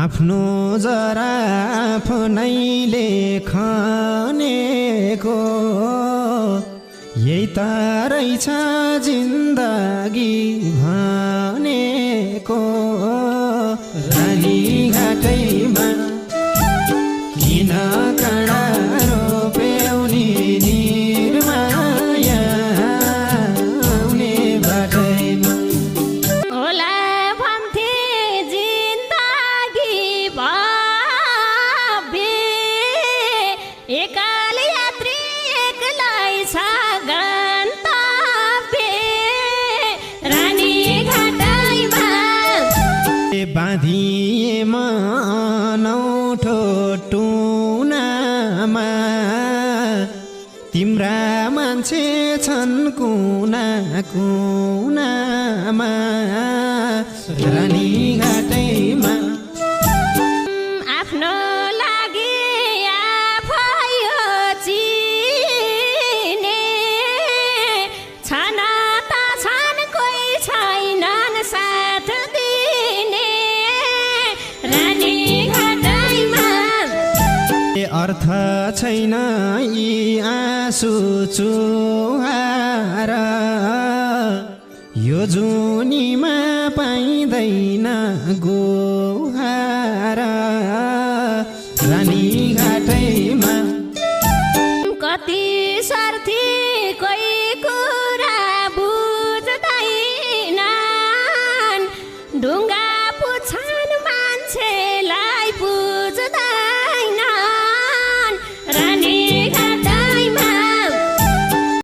आफ्नो जरा आफ्नैले खनेको यही त रहेछ जिन्दगी भनेको। रानीघाटैमा किन काँडा रोप्यौ नि निर्माया आउने बाटैमा। होला भन्थे जिन्दगी भव्य एकाल यात्री एक्लै छ गन्तव्य। रानीघाटैमा बाँधिएमा अनौठो टुनामा तिम्रा मान्छे छन् कुना कुनामा। रानीघाटैमा आफ्नो लागि आफै चिने छन् त छन् कोही छैनन् साथ दिने। रानीघाटैमा अर्थ छैन यी आँसु चुहार यो जुनीमा पाइँदैन गोहार। रानीघाटैमा कति